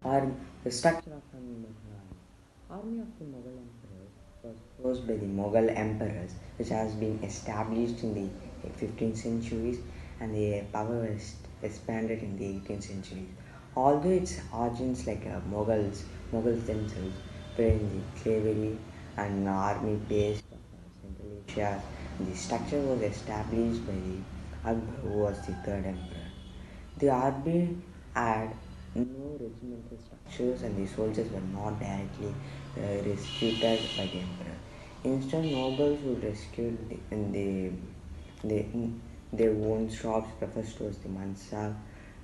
Army, the structure of the Mughal Army of the Mughal emperors was forced by the Mughal emperors, which has been established in the 15th centuries, and the power was expanded in the 18th centuries. Although its origins like Mughals themselves were in the slavery and army based Central Asia, the structure was established by the Akbar, who was the third emperor. The army had no regimental structures and the soldiers were not directly recruited by the emperor. Instead, nobles who rescued their own shops, prefers towards the mansab,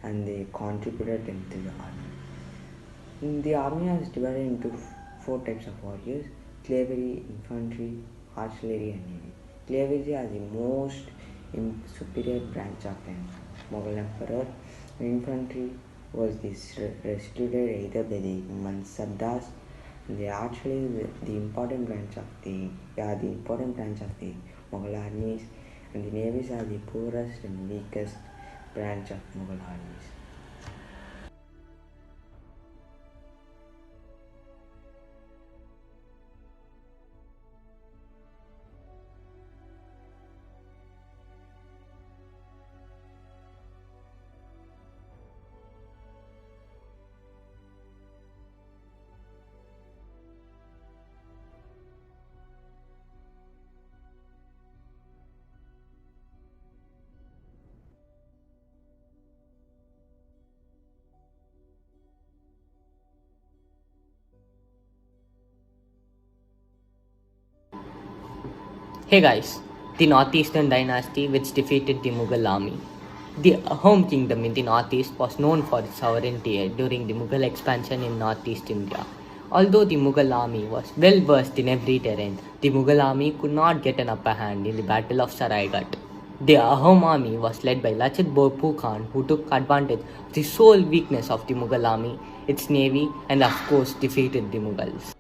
and they contributed into the army. The army is divided into four types of warriors: cavalry, infantry, artillery, and navy. Cavalry are the most superior branch of the Mughal emperor. Infantry was restricted either by the Mansabdars. They actually the important branch of the Mughal armies, and the navies are the poorest and weakest branch of Mughal armies. Hey guys, the Northeastern dynasty which defeated the Mughal army. The home kingdom in the northeast was known for its sovereignty during the Mughal expansion in northeast India. Although the Mughal army was well versed in every terrain, the Mughal army could not get an upper hand in the Battle of Saraigat. The Ahom army was led by Lachit Borphu Khan, who took advantage of the sole weakness of the Mughal army, its navy, and of course defeated the Mughals.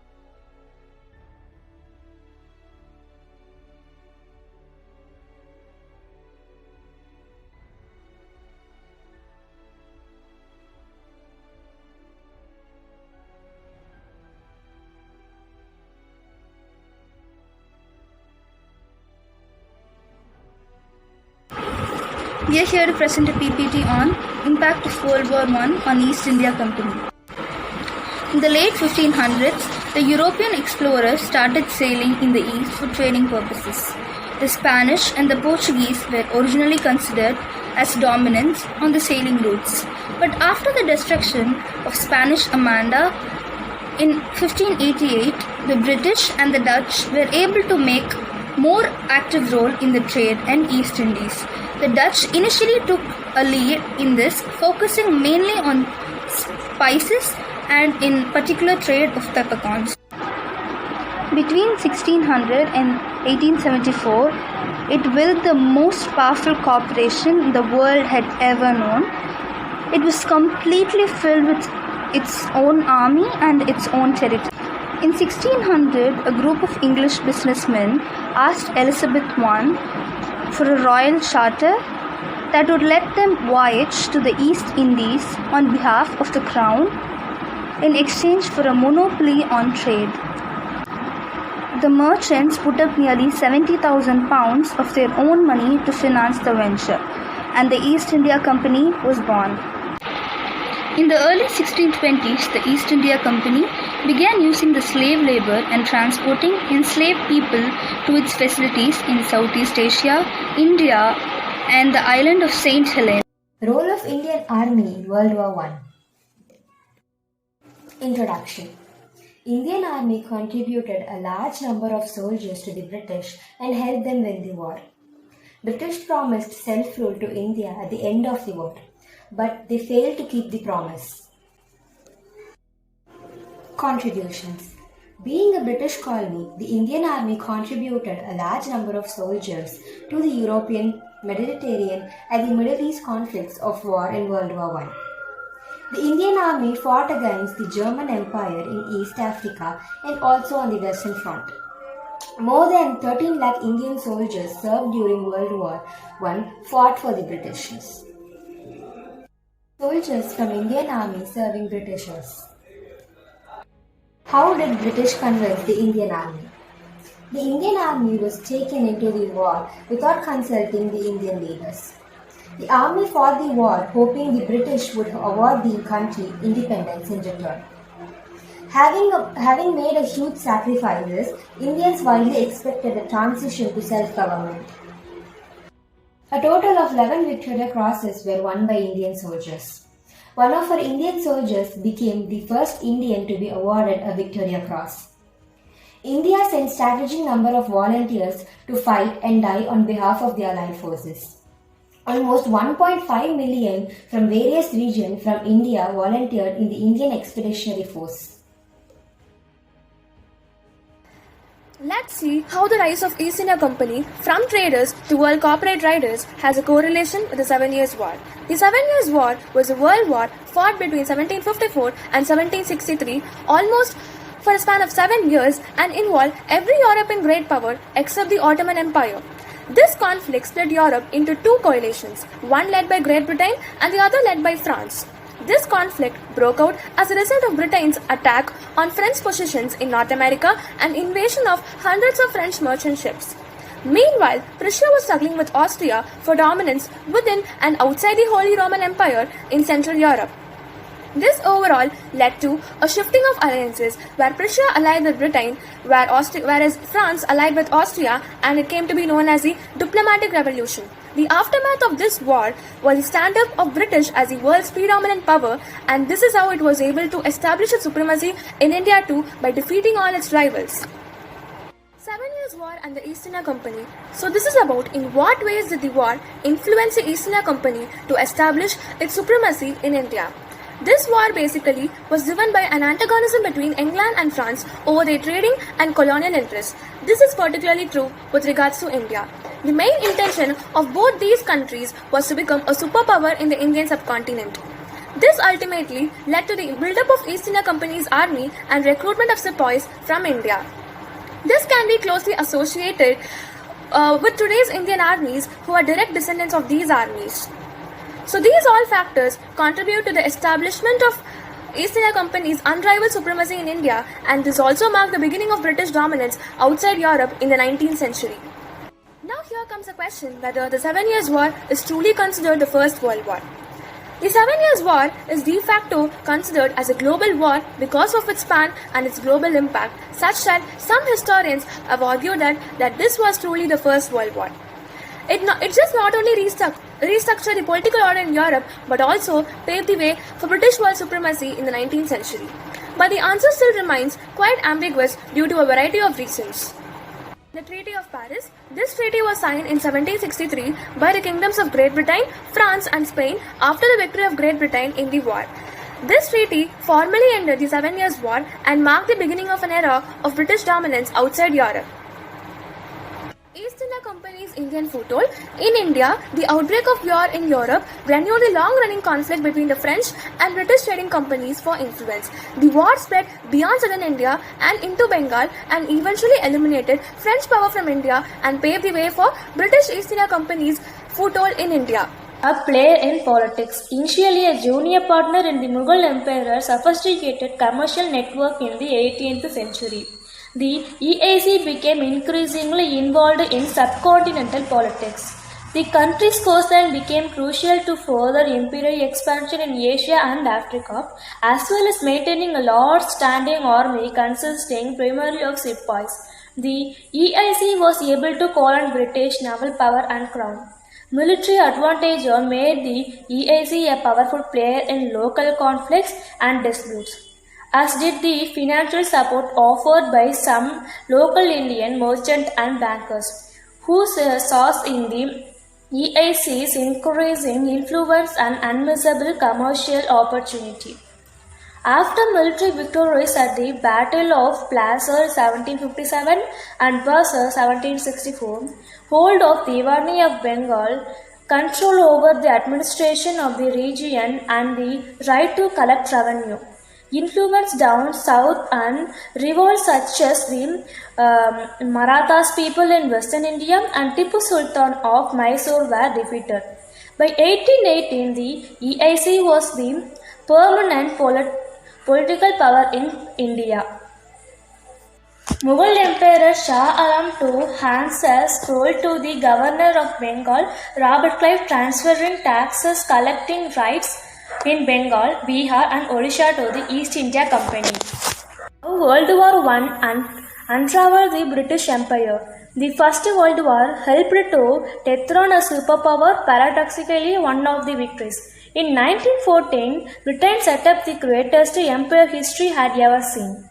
We are here to present a PPT on impact of World War I on East India Company. In the late 1500s, the European explorers started sailing in the east for trading purposes. The Spanish and the Portuguese were originally considered as dominants on the sailing routes. But after the destruction of Spanish Armada in 1588, the British and the Dutch were able to make more active role in the trade and East Indies. The Dutch initially took a lead in this, focusing mainly on spices and in particular trade of peppercorns. Between 1600 and 1874, it built the most powerful corporation the world had ever known. It was completely filled with its own army and its own territory. In 1600, a group of English businessmen asked Elizabeth I for a royal charter that would let them voyage to the East Indies on behalf of the Crown in exchange for a monopoly on trade. The merchants put up nearly £70,000 of their own money to finance the venture, and the East India Company was born. In the early 1620s, the East India Company began using the slave labor and transporting enslaved people to its facilities in Southeast Asia, India, and the island of St. Helena. Role of Indian Army in World War I. Introduction. Indian Army contributed a large number of soldiers to the British and helped them win the war. British promised self-rule to India at the end of the war, but they failed to keep the promise. Contributions. Being a British colony, the Indian Army contributed a large number of soldiers to the European, Mediterranean, and the Middle East conflicts of war in World War I. The Indian Army fought against the German Empire in East Africa and also on the Western Front. More than 13 lakh Indian soldiers served during World War I fought for the Britishers. Soldiers from Indian Army serving Britishers. How did British convince the Indian Army? The Indian Army was taken into the war without consulting the Indian leaders. The army fought the war hoping the British would award the country independence in return. Having made a huge sacrifices, Indians widely expected a transition to self-government. A total of 11 Victoria Crosses were won by Indian soldiers. One of our Indian soldiers became the first Indian to be awarded a Victoria Cross. India sent staggering number of volunteers to fight and die on behalf of the Allied forces. Almost 1.5 million from various regions from India volunteered in the Indian Expeditionary Force. Let's see how the rise of East India Company from traders to world corporate riders has a correlation with the 7 Years' War. The 7 Years' War was a world war fought between 1754 and 1763, almost for a span of 7 years, and involved every European great power except the Ottoman Empire. This conflict split Europe into two coalitions, one led by Great Britain and the other led by France. This conflict broke out as a result of Britain's attack on French positions in North America and invasion of hundreds of French merchant ships. Meanwhile, Prussia was struggling with Austria for dominance within and outside the Holy Roman Empire in Central Europe. This overall led to a shifting of alliances where Prussia allied with Britain, whereas France allied with Austria, and it came to be known as the Diplomatic Revolution. The aftermath of this war was the stand-up of British as the world's predominant power, and this is how it was able to establish its supremacy in India too by defeating all its rivals. 7 Years' War and the East India Company. So this is about in what ways did the war influence the East India Company to establish its supremacy in India. This war basically was driven by an antagonism between England and France over their trading and colonial interests. This is particularly true with regards to India. The main intention of both these countries was to become a superpower in the Indian subcontinent. This ultimately led to the build-up of East India Company's army and recruitment of sepoys from India. This can be closely associated with today's Indian armies, who are direct descendants of these armies. So these all factors contribute to the establishment of East India Company's unrivaled supremacy in India, and this also marked the beginning of British dominance outside Europe in the 19th century. Now here comes the question whether the 7 Years' War is truly considered the First World War. The 7 Years' War is de facto considered as a global war because of its span and its global impact, such that some historians have argued that this was truly the First World War. It just not only restructured the political order in Europe, but also paved the way for British world supremacy in the 19th century. But the answer still remains quite ambiguous due to a variety of reasons. The Treaty of Paris. This treaty was signed in 1763 by the kingdoms of Great Britain, France and Spain after the victory of Great Britain in the war. This treaty formally ended the 7 Years' War and marked the beginning of an era of British dominance outside Europe. East India Company's Indian foothold. In India, the outbreak of war in Europe renewed the long-running conflict between the French and British trading companies for influence. The war spread beyond southern India and into Bengal and eventually eliminated French power from India and paved the way for British East India Company's foothold in India. A player in politics. Initially a junior partner in the Mughal Emperor's sophisticated commercial network in the 18th century, the EAC became increasingly involved in subcontinental politics. The country's coastline became crucial to further imperial expansion in Asia and Africa, as well as maintaining a large standing army consisting primarily of sepoys. The EIC was able to call on British naval power and crown. Military advantage made the EIC a powerful player in local conflicts and disputes, as did the financial support offered by some local Indian merchants and bankers, who saw in the EIC's increasing influence and unmissable commercial opportunity. After military victories at the Battle of Plassey 1757 and Bursar 1764, hold of Devani of Bengal, control over the administration of the region and the right to collect revenue, influenced down south, and revolts such as the Marathas people in western India and Tipu Sultan of Mysore were defeated. By 1818, the EIC was the permanent political power in India. Mughal Emperor Shah Alam II hands a scroll to the governor of Bengal, Robert Clive, transferring taxes collecting rights in Bengal, Bihar, and Odisha to the East India Company. World War I unraveled the British Empire. The First World War helped to dethrone a superpower, paradoxically one of the victories. In 1914, Britain set up the greatest empire history had ever seen.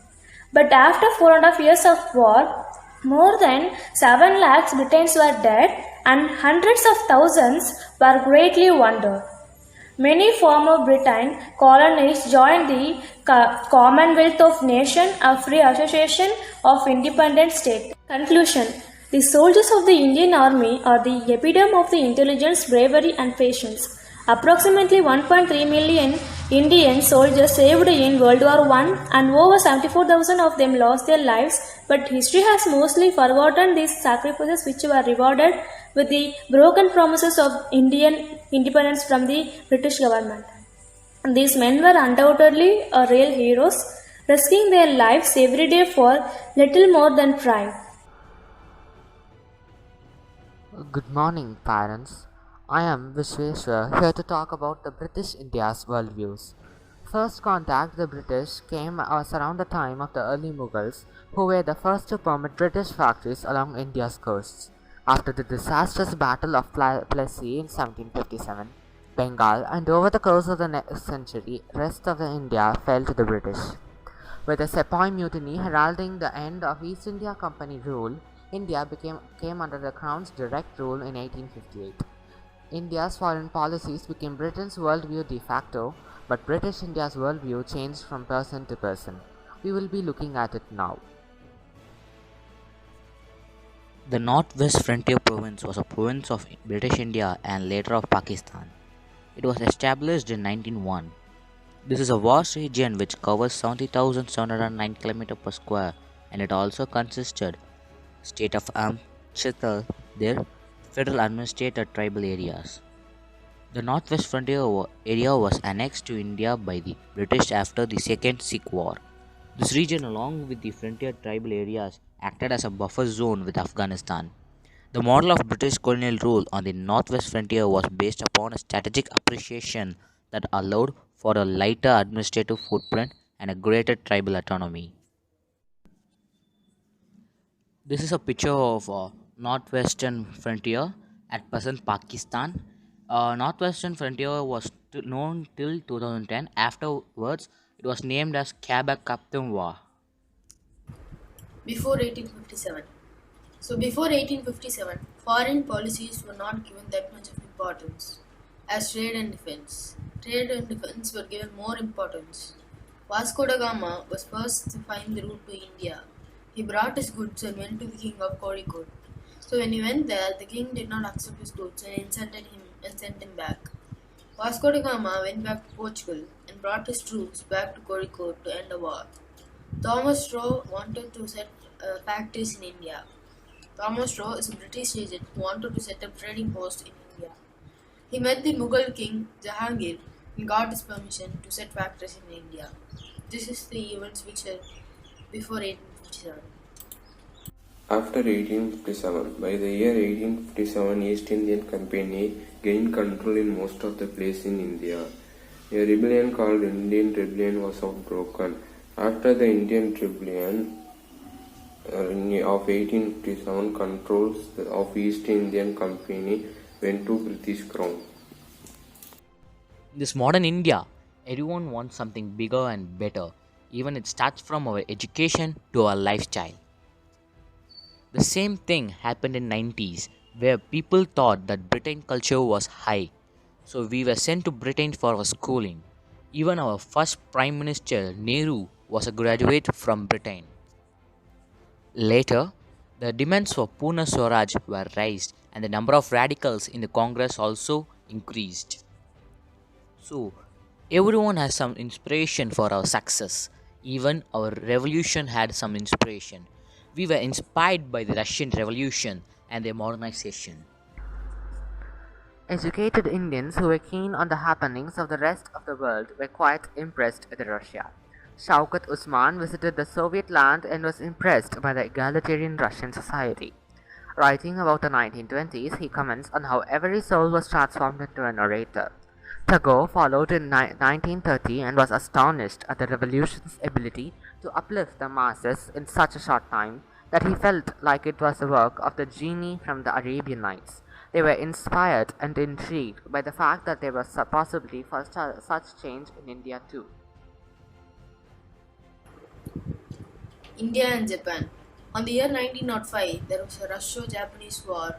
But after 4.5 years of war, more than 7 lakhs Britons were dead and hundreds of thousands were greatly wounded. Many former Britain colonies joined the Commonwealth of Nations, a free association of independent states. Conclusion: the soldiers of the Indian Army are the epitome of the intelligence, bravery, and patience. Approximately 1.3 million Indian soldiers saved in World War I, and over 74,000 of them lost their lives. But history has mostly forgotten these sacrifices, which were rewarded with the broken promises of Indian independence from the British government. These men were undoubtedly real heroes, risking their lives every day for little more than pride. Good morning, parents. I am Vishweshwar, here to talk about the British India's worldviews. First contact with the British came around the time of the early Mughals, who were the first to permit British factories along India's coasts. After the disastrous Battle of Plassey in 1757, Bengal, and over the course of the next century, rest of India fell to the British. With the Sepoy Mutiny heralding the end of East India Company rule, India came under the Crown's direct rule in 1858. India's foreign policies became Britain's worldview de facto, but British India's worldview changed from person to person. We will be looking at it now. The Northwest Frontier Province was a province of British India and later of Pakistan. It was established in 1901. This is a vast region which covers 70,709 km per square, and it also consisted state of Chittal, their federal administrated tribal areas. The Northwest Frontier area was annexed to India by the British after the Second Sikh War. This region, along with the frontier tribal areas, acted as a buffer zone with Afghanistan. The model of British colonial rule on the Northwest Frontier was based upon a strategic appreciation that allowed for a lighter administrative footprint and a greater tribal autonomy. This is a picture of Northwestern Frontier at present Pakistan. Northwestern Frontier was known till 2010. Afterwards, it was named as Khyber Pakhtunkhwa. Before 1857. So before 1857, foreign policies were not given that much of importance as trade and defense. Trade and defense were given more importance. Vasco da Gama was first to find the route to India. He brought his goods and went to the king of Kozhikode. So when he went there, the king did not accept his goods and insulted him and sent him back. Vasco da Gama went back to Portugal and brought his troops back to Kozhikode to end the war. Thomas Straw wanted to set factories in India. Thomas Straw is a British agent who wanted to set up trading posts in India. He met the Mughal king Jahangir and got his permission to set factories in India. This is the events which are before 1857. After 1857, by the year 1857, East Indian Company gained control in most of the places in India. A rebellion called Indian Rebellion was outspoken. After the Indian Rebellion of 1857, controls of East Indian Company went to British Crown. In this modern India, everyone wants something bigger and better. Even it starts from our education to our lifestyle. The same thing happened in 90s, where people thought that Britain culture was high. So we were sent to Britain for our schooling. Even our first Prime Minister, Nehru, was a graduate from Britain. Later, the demands for Purna Swaraj were raised and the number of radicals in the Congress also increased. So, everyone has some inspiration for our success. Even our revolution had some inspiration. We were inspired by the Russian Revolution and their modernization. Educated Indians who were keen on the happenings of the rest of the world were quite impressed with Russia. Shaukat Usman visited the Soviet land and was impressed by the egalitarian Russian society. Writing about the 1920s, he comments on how every soul was transformed into an orator. Tagore followed in 1930 and was astonished at the revolution's ability to uplift the masses in such a short time that he felt like it was the work of the genie from the Arabian Nights. They were inspired and intrigued by the fact that there was a possibility for such change in India too. India and Japan. On the year 1905, there was a Russo-Japanese war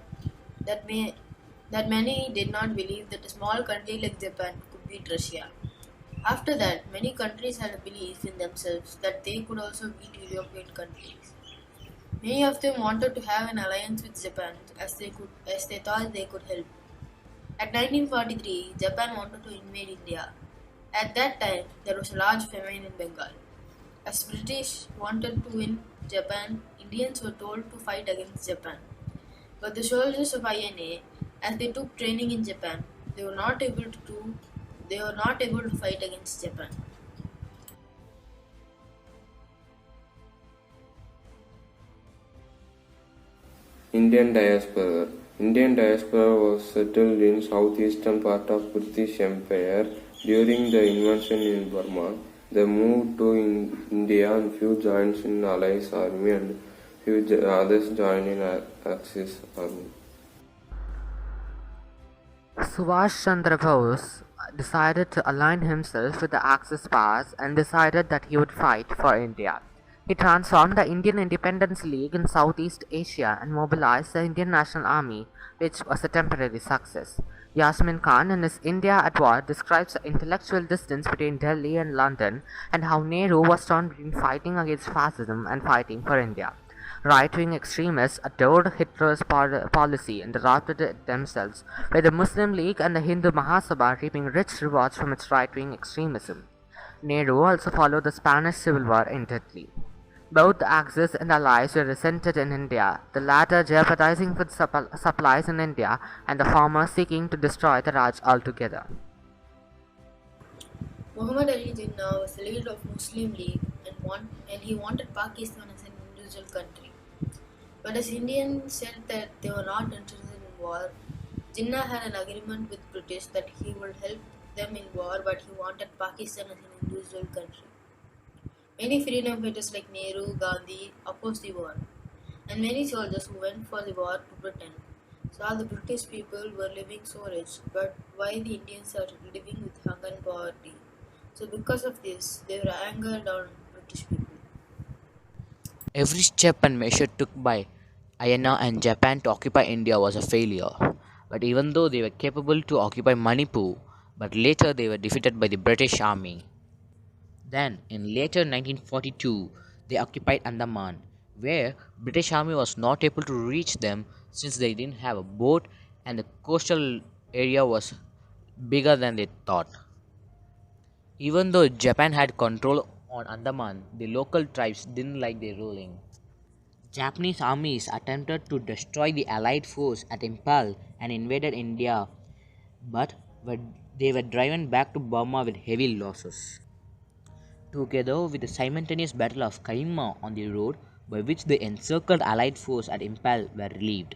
that many did not believe that a small country like Japan could beat Russia. After that, many countries had a belief in themselves that they could also beat European countries. Many of them wanted to have an alliance with Japan as they thought they could help. At 1943, Japan wanted to invade India. At that time, there was a large famine in Bengal. As British wanted to win Japan, Indians were told to fight against Japan. But the soldiers of INA, as they took training in Japan, they were not able to fight against Japan. Indian diaspora. Indian diaspora was settled in southeastern part of British Empire during the invasion in Burma. They moved to India and few joined in Allies Army and few others joined in Axis Army. Subhash Chandra Bose decided to align himself with the Axis powers and decided that he would fight for India. He transformed the Indian Independence League in Southeast Asia and mobilized the Indian National Army, which was a temporary success. Yasmin Khan, in his India at War, describes the intellectual distance between Delhi and London and how Nehru was torn between fighting against fascism and fighting for India. Right-wing extremists adored Hitler's policy and adopted it themselves, with the Muslim League and the Hindu Mahasabha reaping rich rewards from its right-wing extremism. Nehru also followed the Spanish Civil War intently. Both the Axis and Allies were resented in India, the latter jeopardizing food supplies in India and the former seeking to destroy the Raj altogether. Muhammad Ali Jinnah was the leader of Muslim League and he wanted Pakistan as an individual country. But as Indians said that they were not interested in war, Jinnah had an agreement with British that he would help them in war, but he wanted Pakistan as an individual country. Many freedom fighters like Nehru, Gandhi opposed the war, and many soldiers who went for the war to Britain saw the British people were living so rich, but why the Indians are living with hunger and poverty. So because of this, they were angered on British people. Every step and measure took by INA and Japan to occupy India was a failure. But even though they were capable to occupy Manipur, but later they were defeated by the British Army. Then, in later 1942, they occupied Andaman, where British Army was not able to reach them since they didn't have a boat and the coastal area was bigger than they thought. Even though Japan had control on Andaman, the local tribes didn't like their ruling. Japanese armies attempted to destroy the Allied force at Impal and invaded India, but they were driven back to Burma with heavy losses. Together with the simultaneous Battle of Kaima on the road, by which the encircled Allied force at Impal were relieved.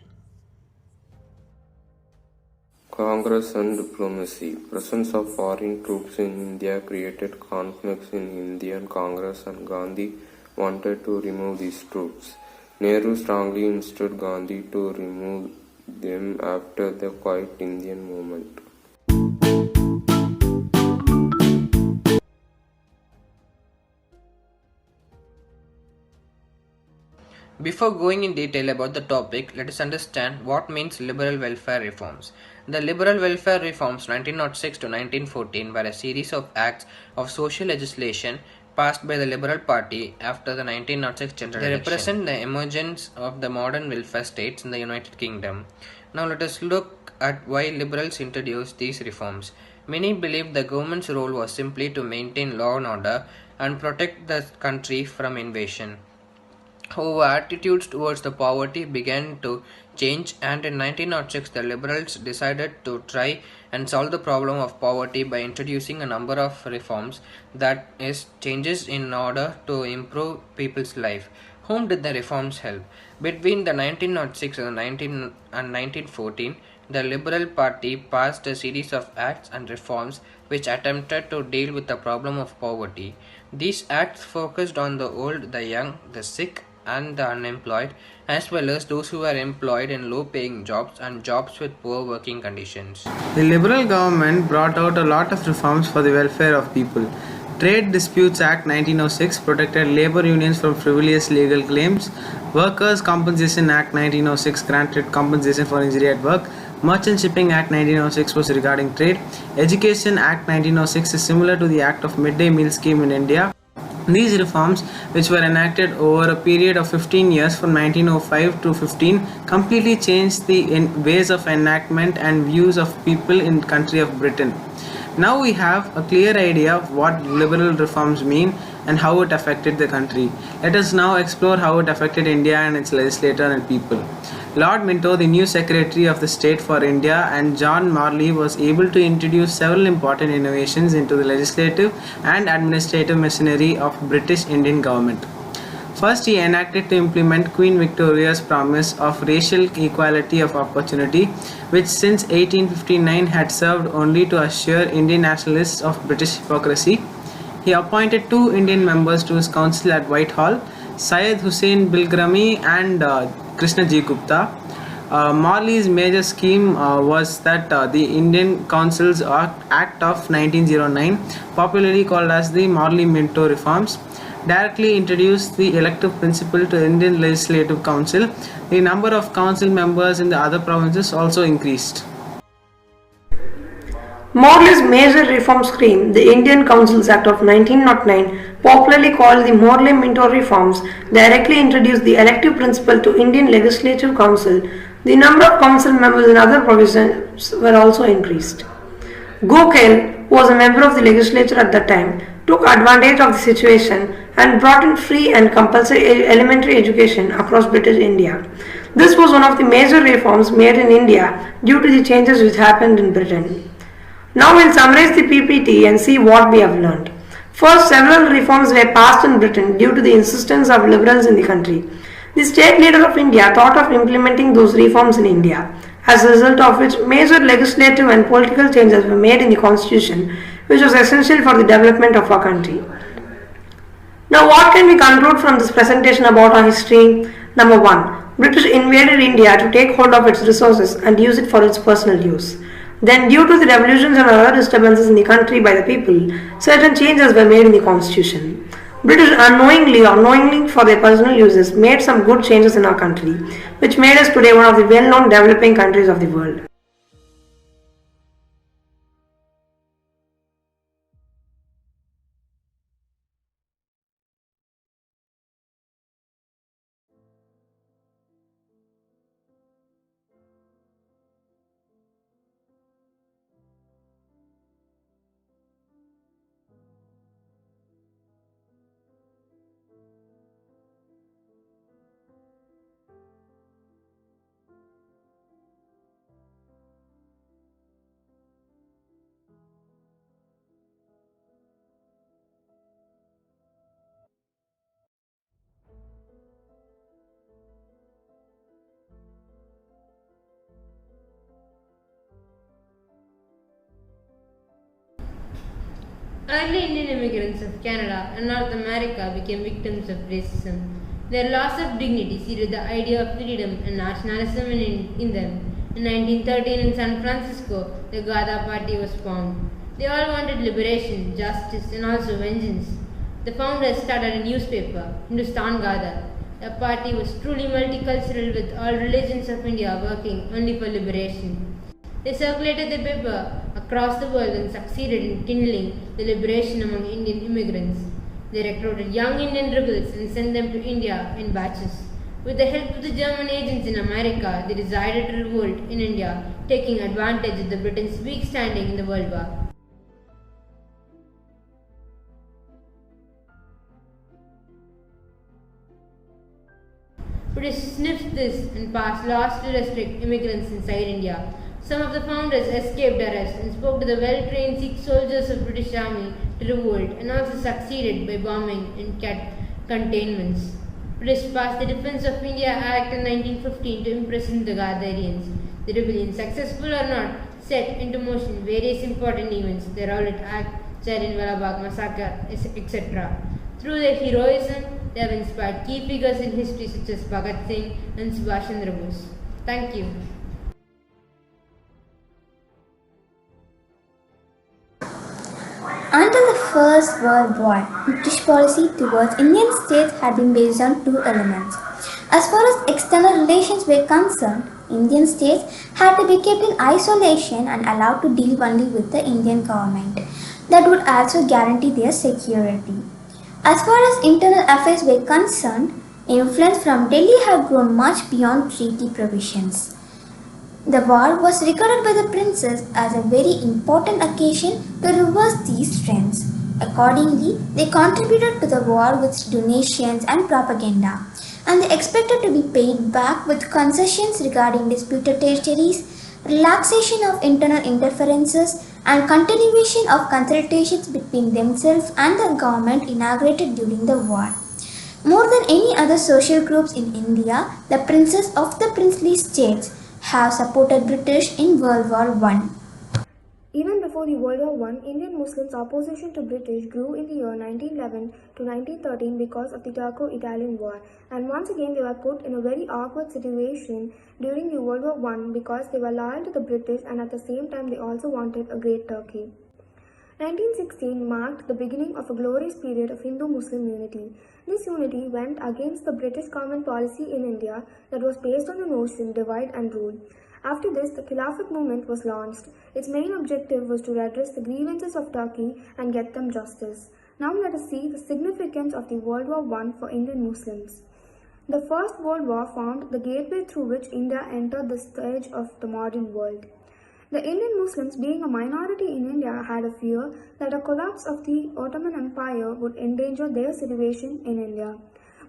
Congress and diplomacy. Presence of foreign troops in India created conflicts in Indian Congress and Gandhi wanted to remove these troops. Nehru strongly insisted Gandhi to remove them after the Quiet Indian Movement. Before going in detail about the topic, let us understand what means liberal welfare reforms. The liberal welfare reforms 1906 to 1914 were a series of acts of social legislation passed by the Liberal Party after the 1906 general election. They represent the emergence of the modern welfare states in the United Kingdom. Now let us look at why liberals introduced these reforms. Many believed the government's role was simply to maintain law and order and protect the country from invasion. However, attitudes towards the poverty began to change, and in 1906 the liberals decided to try and solve the problem of poverty by introducing a number of reforms, that is, changes in order to improve people's life. Whom did the reforms help? Between the 1906 and 1914, the Liberal Party passed a series of acts and reforms which attempted to deal with the problem of poverty. These acts focused on the old, the young, the sick, and the unemployed, as well as those who were employed in low paying jobs and jobs with poor working conditions. The Liberal government brought out a lot of reforms for the welfare of people. Trade Disputes Act 1906 protected labor unions from frivolous legal claims. Workers' Compensation Act 1906 granted compensation for injury at work. Merchant Shipping Act 1906 was regarding trade. Education Act 1906 is similar to the Act of Midday Meal Scheme in India. These reforms, which were enacted over a period of 15 years from 1905 to 15, completely changed the ways of enactment and views of people in the country of Britain. Now we have a clear idea of what liberal reforms mean and how it affected the country. Let us now explore how it affected India and its legislature and people. Lord Minto, the new Secretary of the State for India, and John Morley was able to introduce several important innovations into the legislative and administrative machinery of British Indian government. First, he enacted to implement Queen Victoria's promise of racial equality of opportunity, which since 1859 had served only to assure Indian nationalists of British hypocrisy. He appointed 2 Indian members to his council at Whitehall, Syed Hussain Bilgrami and Krishna G. Gupta. Morley's major scheme was that the Indian Councils Act of 1909, popularly called as the Morley-Minto reforms, directly introduced the elective principle to the Indian Legislative Council. The number of council members in the other provinces also increased. Morley's major reform scheme, the Indian Councils Act of 1909, popularly called the Morley-Minto reforms, directly introduced the elective principle to Indian Legislative Council. The number of council members in other provinces were also increased. Gokhale, who was a member of the legislature at that time, took advantage of the situation and brought in free and compulsory elementary education across British India. This was one of the major reforms made in India due to the changes which happened in Britain. Now we'll summarize the PPT and see what we have learned. First, several reforms were passed in Britain due to the insistence of liberals in the country. The state leader of India thought of implementing those reforms in India, as a result of which major legislative and political changes were made in the constitution, which was essential for the development of our country. Now what can we conclude from this presentation about our history? Number 1. British invaded India to take hold of its resources and use it for its personal use. Then, due to the revolutions and other disturbances in the country by the people, certain changes were made in the constitution. British unknowingly or knowingly for their personal uses made some good changes in our country, which made us today one of the well-known developing countries of the world. Early Indian immigrants of Canada and North America became victims of racism. Their loss of dignity seeded the idea of freedom and nationalism in them. In 1913 in San Francisco, the Gada Party was formed. They all wanted liberation, justice, and also vengeance. The founders started a newspaper, Hindustan Gada. The party was truly multicultural, with all religions of India working only for liberation. They circulated the paper across the world and succeeded in kindling the liberation among Indian immigrants. They recruited young Indian rebels and sent them to India in batches. With the help of the German agents in America, they decided to revolt in India, taking advantage of the Britain's weak standing in the World War. British sniffed this and passed laws to restrict immigrants inside India. Some of the founders escaped arrest and spoke to the well-trained Sikh soldiers of British Army to revolt, and also succeeded by bombing and containments. British passed the Defence of India Act in 1915 to imprison the Gardarians. The rebellion, successful or not, set into motion various important events, the Rowlatt Act, Jallianwala Bagh massacre, etc. Through their heroism, they have inspired key figures in history such as Bhagat Singh and Subhash Chandra Bose. Thank you. Until the First World War, British policy towards Indian states had been based on two elements. As far as external relations were concerned, Indian states had to be kept in isolation and allowed to deal only with the Indian government. That would also guarantee their security. As far as internal affairs were concerned, influence from Delhi had grown much beyond treaty provisions. The war was regarded by the princes as a very important occasion to reverse these trends. Accordingly, they contributed to the war with donations and propaganda, and they expected to be paid back with concessions regarding disputed territories, relaxation of internal interferences, and continuation of consultations between themselves and the government inaugurated during the war. More than any other social groups in India, the princes of the princely states have supported British in World War I. Even before the World War I, Indian Muslims' opposition to British grew in the year 1911 to 1913 because of the Turco-Italian War, and once again they were put in a very awkward situation during the World War I because they were loyal to the British and at the same time they also wanted a great Turkey. 1916 marked the beginning of a glorious period of Hindu-Muslim unity. This unity went against the British government policy in India that was based on the notion divide and rule. After this, the Khilafat movement was launched. Its main objective was to redress the grievances of Turkey and get them justice. Now let us see the significance of the World War I for Indian Muslims. The First World War formed the gateway through which India entered the stage of the modern world. The Indian Muslims, being a minority in India, had a fear that a collapse of the Ottoman Empire would endanger their situation in India.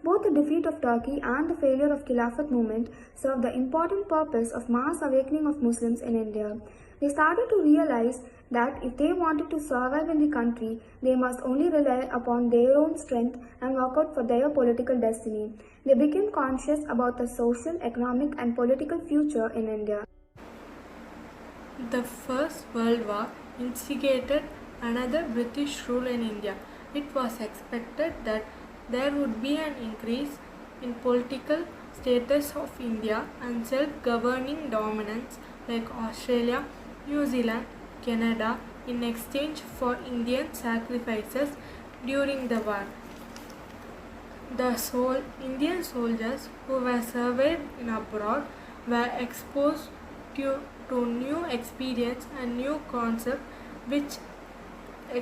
Both the defeat of Turkey and the failure of Khilafat movement served the important purpose of mass awakening of Muslims in India. They started to realize that if they wanted to survive in the country, they must only rely upon their own strength and work out for their political destiny. They became conscious about the social, economic and political future in India. The First World War instigated another British rule in India. It was expected that there would be an increase in political status of India and self-governing dominance like Australia, New Zealand, Canada in exchange for Indian sacrifices during the war. The Indian soldiers who were surveyed in abroad were exposed to new experience and new concept which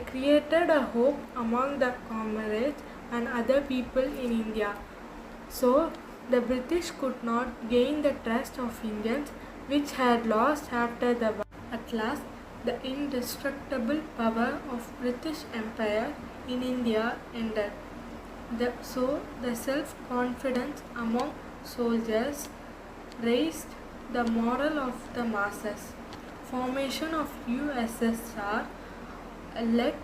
created a hope among the comrades and other people in India. So the British could not gain the trust of Indians which had lost after the war. At last, the indestructible power of British Empire in India ended. So the self-confidence among soldiers raised the morale of the masses. Formation of USSR led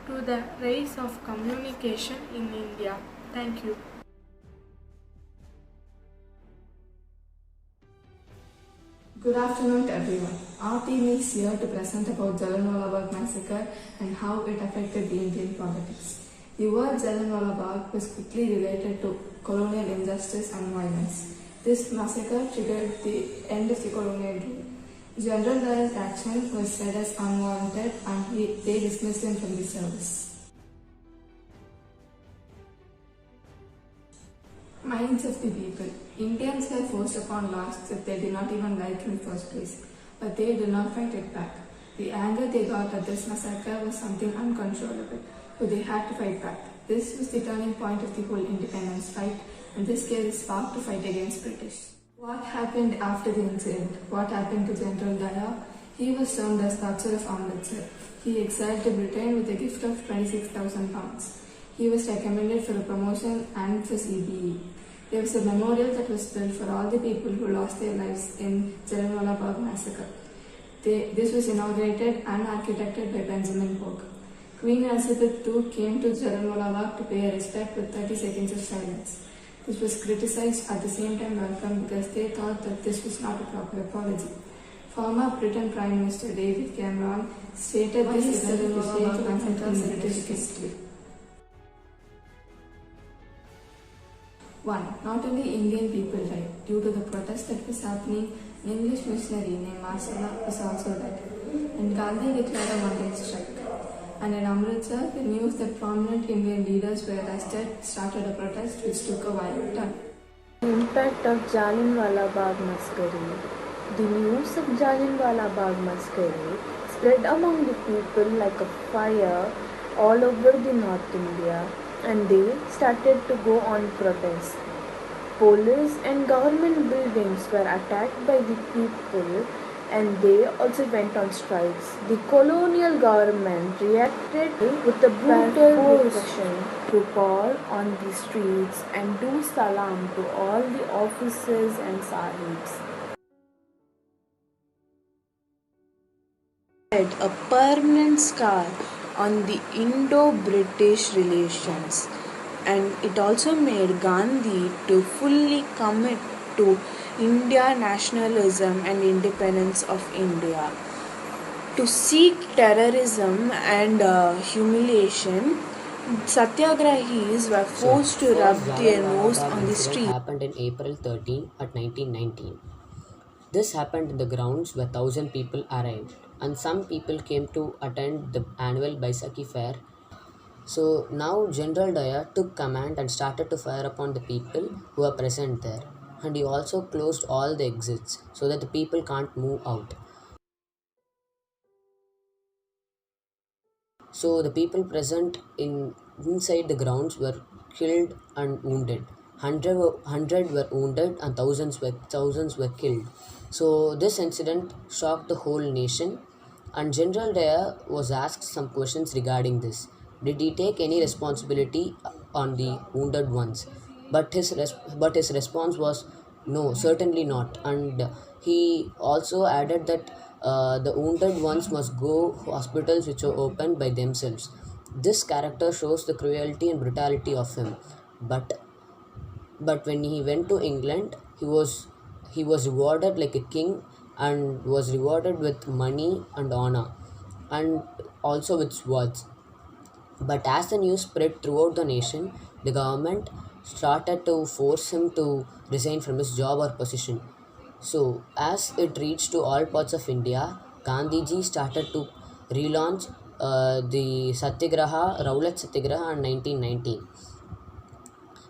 to the rise of communication in India. Thank you. Good afternoon to everyone. Our team is here to present about Jallianwala Bagh massacre and how it affected the Indian politics. The word Jallianwala Bagh was quickly related to colonial injustice and violence. This massacre triggered the end of the colonial rule. General Dyer's action was said as unwarranted and they dismissed him from the service. Minds of the people. Indians were forced upon laws that they did not even like in the first place, but they did not fight it back. The anger they got at this massacre was something uncontrollable, so they had to fight back. This was the turning point of the whole independence fight, and this gave the spark to fight against British. What happened after the incident? What happened to General Dyer? He was termed as the Archer of Amritsar. He exiled to Britain with a gift of £26,000. He was recommended for a promotion and for CBE. There was a memorial that was built for all the people who lost their lives in Jallianwala Bagh massacre. This was inaugurated and architected by Benjamin Polk. Queen Elizabeth II came to Jallianwala Bagh to pay her respect with 30 seconds of silence. This was criticized at the same time welcomed because they thought that this was not a proper apology. Former Britain Prime Minister David Cameron stated this event was to confront in British history. 1. Not only Indian people died. Due to the protest that was happening, an English missionary named Marcella was also dead. And Gandhi declared a one-day strike. And in Amritsar, the news that prominent Indian leaders were arrested started a protest which took a violent turn. The impact of Jallianwala Bagh massacre. The news of Jallianwala Bagh massacre spread among the people like a fire all over the North India, and they started to go on protest. Police and government buildings were attacked by the people, and they also went on strikes. The colonial government reacted with a brutal repression to pour on the streets and do salam to all the officers and sahibs. A permanent scar on the Indo-British relations, and it also made Gandhi to fully commit to India nationalism and independence of India. To seek terrorism and humiliation, satyagrahis were forced to rub their nose on the street. Happened in April 13 at 1919. This happened in the grounds where 1,000 people arrived, and some people came to attend the annual Baisakhi fair. So now General Daya took command and started to fire upon the people who were present there. And he also closed all the exits so that the people can't move out. So the people present inside the grounds were killed and wounded. 100 were wounded and thousands were killed. So this incident shocked the whole nation, and General Daya was asked some questions regarding this. Did he take any responsibility on the wounded ones? But his response was no, certainly not. And he also added that the wounded ones must go hospitals which are opened by themselves. This character shows the cruelty and brutality of him. But when he went to England, he was rewarded like a king, and was rewarded with money and honor, and also with swords. But as the news spread throughout the nation, the government started to force him to resign from his job or position. So as it reached to all parts of India, Gandhiji started to relaunch the Satyagraha, Rowlatt Satyagraha in 1919.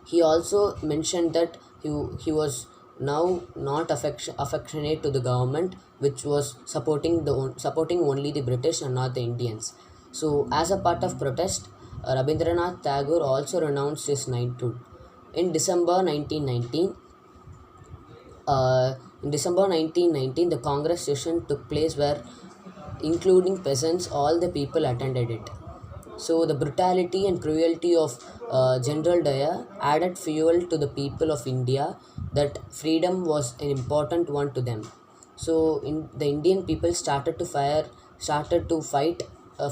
He also mentioned that he was now not affectionate to the government, which was supporting only the British and not the Indians. So as a part of protest, Rabindranath Tagore also renounced his knighthood. In December 1919, the Congress session took place where, including peasants, all the people attended it. So the brutality and cruelty of General Daya added fuel to the people of India that freedom was an important one to them. So the Indian people started to fight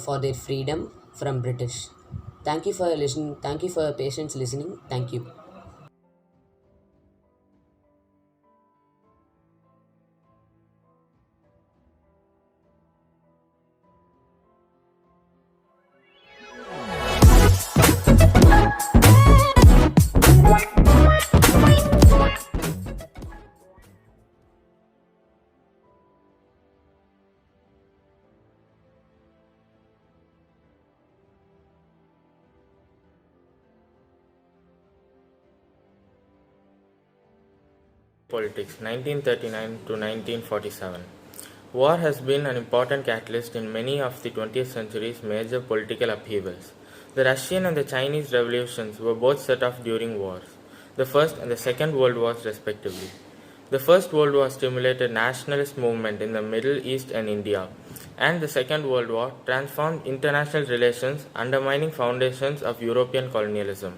for their freedom from British. Thank you for listening. Thank you for your patience listening. Thank you. Politics 1939 to 1947. War has been an important catalyst in many of the 20th century's major political upheavals. The Russian and the Chinese revolutions were both set off during wars, the First and the Second World Wars respectively. The First World War stimulated nationalist movement in the Middle East and India, and the Second World War transformed international relations, undermining foundations of European colonialism.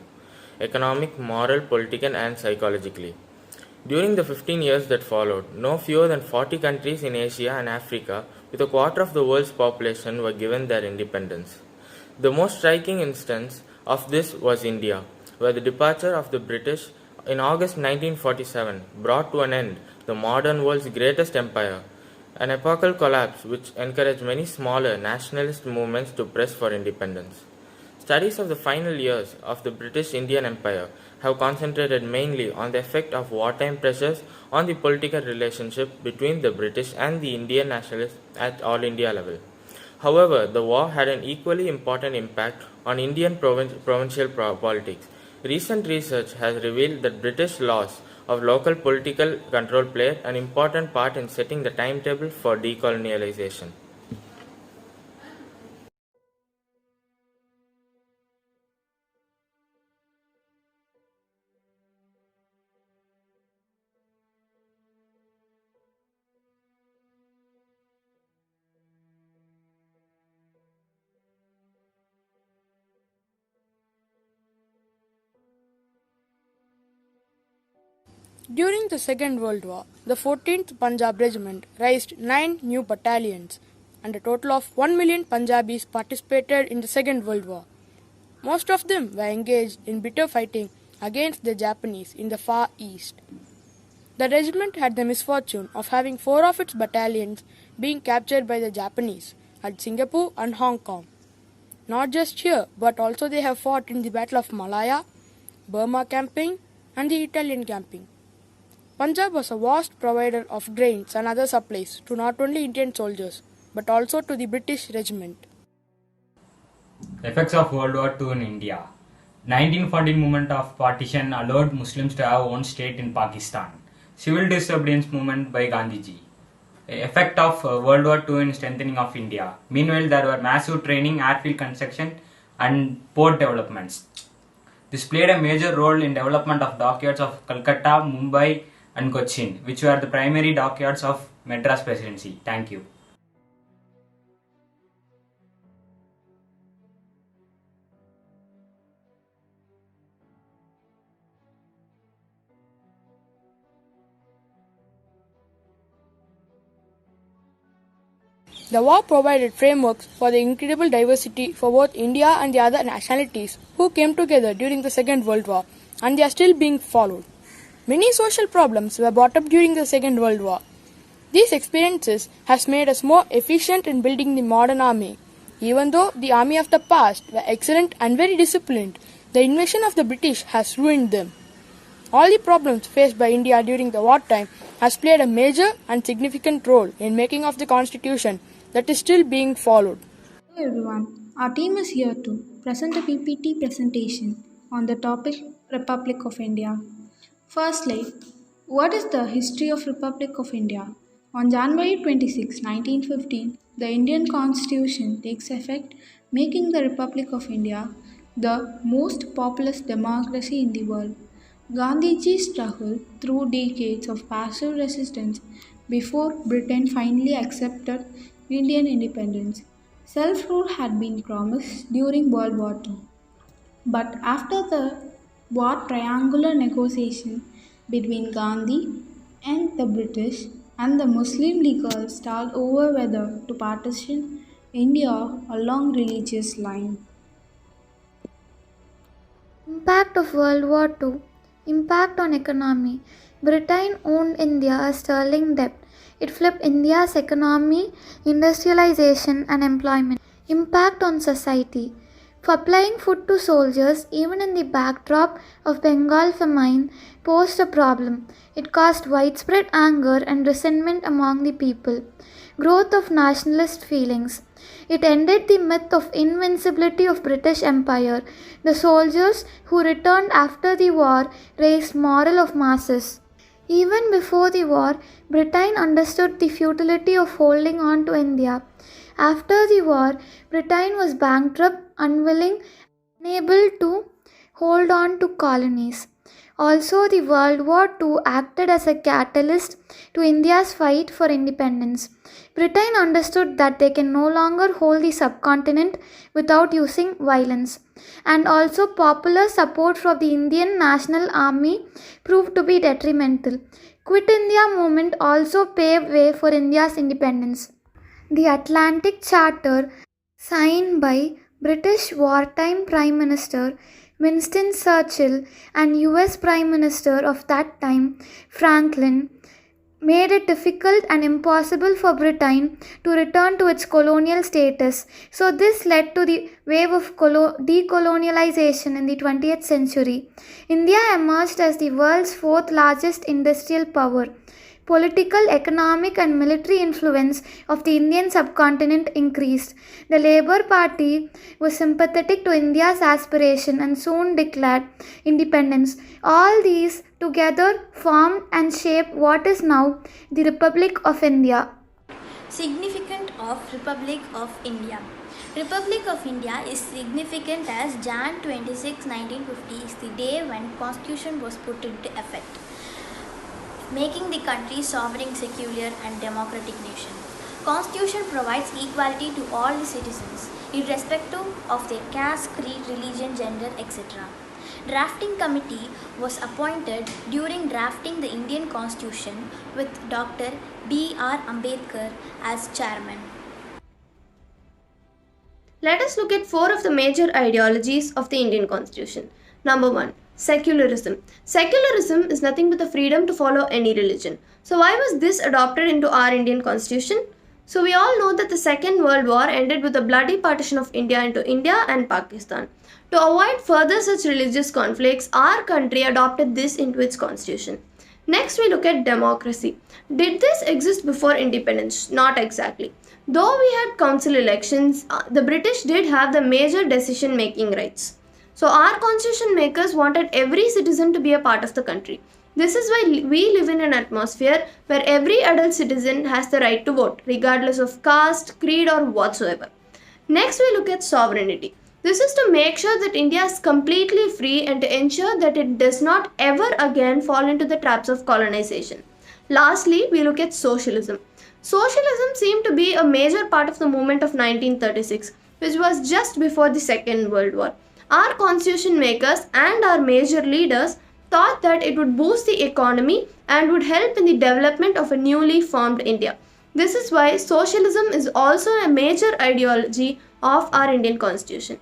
economic, moral, political, and psychologically. During the 15 years that followed, no fewer than 40 countries in Asia and Africa, with a quarter of the world's population, were given their independence. The most striking instance of this was India, where the departure of the British in August 1947 brought to an end the modern world's greatest empire, an epochal collapse which encouraged many smaller nationalist movements to press for independence. Studies of the final years of the British Indian Empire have concentrated mainly on the effect of wartime pressures on the political relationship between the British and the Indian nationalists at all India level. However, the war had an equally important impact on Indian provincial politics. Recent research has revealed that British loss of local political control played an important part in setting the timetable for decolonialization. During the Second World War, the 14th Punjab Regiment raised 9 new battalions, and a total of 1 million Punjabis participated in the Second World War. Most of them were engaged in bitter fighting against the Japanese in the Far East. The regiment had the misfortune of having 4 of its battalions being captured by the Japanese at Singapore and Hong Kong. Not just here, but also they have fought in the Battle of Malaya, Burma campaign, and the Italian campaign. Punjab was a vast provider of grains and other supplies to not only Indian soldiers, but also to the British regiment. Effects of World War II in India. 1914 movement of partition allowed Muslims to have own state in Pakistan. Civil disobedience movement by Gandhiji. Effect of World War II in strengthening of India. Meanwhile, there were massive training, airfield construction and port developments. This played a major role in development of dockyards of Calcutta, Mumbai and Cochin, which were the primary dockyards of Madras Presidency. Thank you. The war provided frameworks for the incredible diversity for both India and the other nationalities who came together during the Second World War, and they are still being followed. Many social problems were brought up during the Second World War. These experiences have made us more efficient in building the modern army. Even though the army of the past were excellent and very disciplined, the invasion of the British has ruined them. All the problems faced by India during the wartime has played a major and significant role in making of the constitution that is still being followed. Hello everyone, our team is here to present a PPT presentation on the topic Republic of India. Firstly, what is the history of Republic of India? On January 26, 1915, the Indian Constitution takes effect, making the Republic of India the most populous democracy in the world. Gandhiji struggled through decades of passive resistance before Britain finally accepted Indian independence. Self-rule had been promised during World War II. But after the war triangular negotiation between Gandhi and the British and the Muslim Leaguers stalled over whether to partition India along religious lines. Impact of World War II. Impact on economy. Britain owned India as sterling debt. It flipped India's economy, industrialization and employment. Impact on society. Supplying food to soldiers, even in the backdrop of Bengal famine, posed a problem. It caused widespread anger and resentment among the people. Growth of nationalist feelings. It ended the myth of invincibility of British Empire. The soldiers who returned after the war raised morale of masses. Even before the war, Britain understood the futility of holding on to India. After the war, Britain was bankrupt, unwilling, unable to hold on to colonies. Also, the World War II acted as a catalyst to India's fight for independence. Britain understood that they can no longer hold the subcontinent without using violence, and also popular support from the Indian National Army proved to be detrimental. Quit India movement also paved way for India's independence. The Atlantic Charter, signed by British wartime Prime Minister Winston Churchill and US Prime Minister of that time, Franklin, made it difficult and impossible for Britain to return to its colonial status. So this led to the wave of decolonialization in the 20th century. India emerged as the world's fourth largest industrial power. Political, economic and military influence of the Indian subcontinent increased. The Labour Party was sympathetic to India's aspiration and soon declared independence. All these together formed and shaped what is now the Republic of India. Significance of Republic of India. Republic of India is significant as Jan 26, 1950 is the day when Constitution was put into effect, making the country sovereign, secular and democratic nation. Constitution provides equality to all the citizens, irrespective of their caste, creed, religion, gender, etc. Drafting committee was appointed during drafting the Indian Constitution with Dr. B.R. Ambedkar as chairman. Let us look at 4 of the major ideologies of the Indian Constitution. Number 1. Secularism. Secularism is nothing but the freedom to follow any religion. So why was this adopted into our Indian Constitution? So we all know that the Second World War ended with the bloody partition of India into India and Pakistan. To avoid further such religious conflicts, our country adopted this into its constitution. Next we look at democracy. Did this exist before independence? Not exactly. Though we had council elections, the British did have the major decision making rights. So our constitution makers wanted every citizen to be a part of the country. This is why we live in an atmosphere where every adult citizen has the right to vote, regardless of caste, creed or whatsoever. Next we look at sovereignty. This is to make sure that India is completely free and to ensure that it does not ever again fall into the traps of colonization. Lastly, we look at socialism. Socialism seemed to be a major part of the movement of 1936, which was just before the Second World War. Our constitution makers and our major leaders thought that it would boost the economy and would help in the development of a newly formed India. This is why socialism is also a major ideology of our Indian Constitution.